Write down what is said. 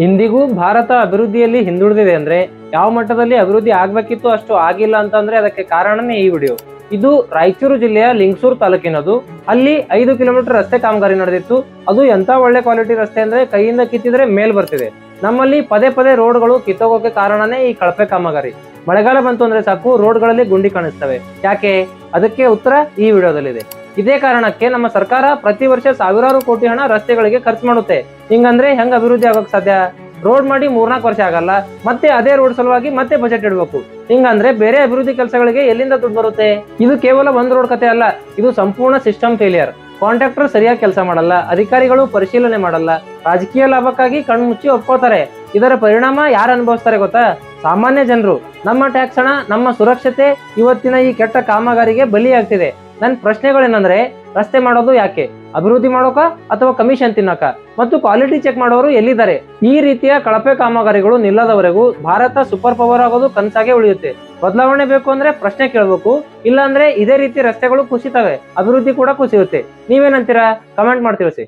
ಇಂದಿಗೂ ಭಾರತ ಅಭಿವೃದ್ಧಿಯಲ್ಲಿ ಹಿಂದುಳಿದಿದೆ ಅಂದ್ರೆ ಯಾವ ಮಟ್ಟದಲ್ಲಿ ಅಭಿವೃದ್ಧಿ ಆಗ್ಬೇಕಿತ್ತು ಅಷ್ಟು ಆಗಿಲ್ಲ ಅಂತಂದ್ರೆ ಅದಕ್ಕೆ ಕಾರಣನೇ ಈ ವಿಡಿಯೋ. ಇದು ರಾಯಚೂರು ಜಿಲ್ಲೆಯ ಲಿಂಗಸೂರು ತಾಲೂಕಿನದು. ಅಲ್ಲಿ 5 ಕಿಲೋಮೀಟರ್ ರಸ್ತೆ ಕಾಮಗಾರಿ ನಡೆದಿತ್ತು. ಅದು ಎಂತ ಒಳ್ಳೆ ಕ್ವಾಲಿಟಿ ರಸ್ತೆ ಅಂದ್ರೆ ಕೈಯಿಂದ ಕಿತ್ತಿದ್ರೆ ಮೇಲ್ ಬರ್ತಿದೆ. ನಮ್ಮಲ್ಲಿ ಪದೇ ಪದೇ ರೋಡ್ಗಳು ಕಿತ್ತೋಗೋಕೆ ಕಾರಣನೇ ಈ ಕಳಪೆ ಕಾಮಗಾರಿ. ಮಳೆಗಾಲ ಬಂತು ಅಂದ್ರೆ ಸಾಕು ರೋಡ್ಗಳಲ್ಲಿ ಗುಂಡಿ ಕಾಣಿಸ್ತವೆ. ಯಾಕೆ? ಅದಕ್ಕೆ ಉತ್ತರ ಈ ವಿಡಿಯೋದಲ್ಲಿದೆ. ಇದೇ ಕಾರಣಕ್ಕೆ ನಮ್ಮ ಸರ್ಕಾರ ಪ್ರತಿ ವರ್ಷ ಸಾವಿರಾರು ಕೋಟಿ ಹಣ ರಸ್ತೆಗಳಿಗೆ ಖರ್ಚು ಮಾಡುತ್ತೆ. ಹಿಂಗಂದ್ರೆ ಹೆಂಗ್ ಅಭಿವೃದ್ಧಿ ಆಗೋಕ್ ಸಾಧ್ಯ? ರೋಡ್ ಮಾಡಿ 3-4 ವರ್ಷ ಆಗಲ್ಲ, ಮತ್ತೆ ಅದೇ ರೋಡ್ ಸಲುವಾಗಿ ಮತ್ತೆ ಬಜೆಟ್ ಇಡಬೇಕು. ಹಿಂಗಂದ್ರೆ ಬೇರೆ ಅಭಿವೃದ್ಧಿ ಕೆಲಸಗಳಿಗೆ ಎಲ್ಲಿಂದ ದುಡ್ಡು ಬರುತ್ತೆ? ಇದು ಕೇವಲ ಒಂದ್ ರೋಡ್ ಕತೆ ಅಲ್ಲ, ಇದು ಸಂಪೂರ್ಣ ಸಿಸ್ಟಮ್ ಫೇಲಿಯರ್. ಕಾಂಟ್ರಾಕ್ಟರ್ ಸರಿಯಾಗಿ ಕೆಲಸ ಮಾಡಲ್ಲ, ಅಧಿಕಾರಿಗಳು ಪರಿಶೀಲನೆ ಮಾಡಲ್ಲ, ರಾಜಕೀಯ ಲಾಭಕ್ಕಾಗಿ ಕಣ್ಮುಚ್ಚಿ ಒಪ್ಕೋತಾರೆ. ಇದರ ಪರಿಣಾಮ ಯಾರು ಅನುಭವಿಸ್ತಾರೆ ಗೊತ್ತಾ? ಸಾಮಾನ್ಯ ಜನರು. ನಮ್ಮ ಟ್ಯಾಕ್ಸ್ ಹಣ, ನಮ್ಮ ಸುರಕ್ಷತೆ ಇವತ್ತಿನ ಈ ಕೆಟ್ಟ ಕಾಮಗಾರಿಗೆ ಬಲಿಯಾಗ್ತಿದೆ. ನನ್ನ ಪ್ರಶ್ನೆಗಳೇನಂದ್ರೆ, ರಸ್ತೆ ಮಾಡೋದು ಯಾಕೆ? ಅಭಿವೃದ್ಧಿ ಮಾಡೋಕ ಅಥವಾ ಕಮಿಷನ್ ತಿನ್ನಕ? ಮತ್ತು ಕ್ವಾಲಿಟಿ ಚೆಕ್ ಮಾಡೋರು ಎಲ್ಲಿದ್ದಾರೆ? ಈ ರೀತಿಯ ಕಳಪೆ ಕಾಮಗಾರಿಗಳು ನಿಲ್ಲದವರೆಗೂ ಭಾರತ ಸೂಪರ್ ಪವರ್ ಆಗೋದು ಕನಸಾಗೆ ಉಳಿಯುತ್ತೆ. ಬದಲಾವಣೆ ಬೇಕು ಅಂದ್ರೆ ಪ್ರಶ್ನೆ ಕೇಳಬೇಕು, ಇಲ್ಲ ಅಂದ್ರೆ ಇದೇ ರೀತಿ ರಸ್ತೆಗಳು ಕುಸಿತವೆ, ಅಭಿವೃದ್ಧಿ ಕೂಡ ಕುಸಿಯುತ್ತೆ. ನೀವೇನಂತೀರಾ? ಕಮೆಂಟ್ ಮಾಡಿ ತಿಳಿಸಿ.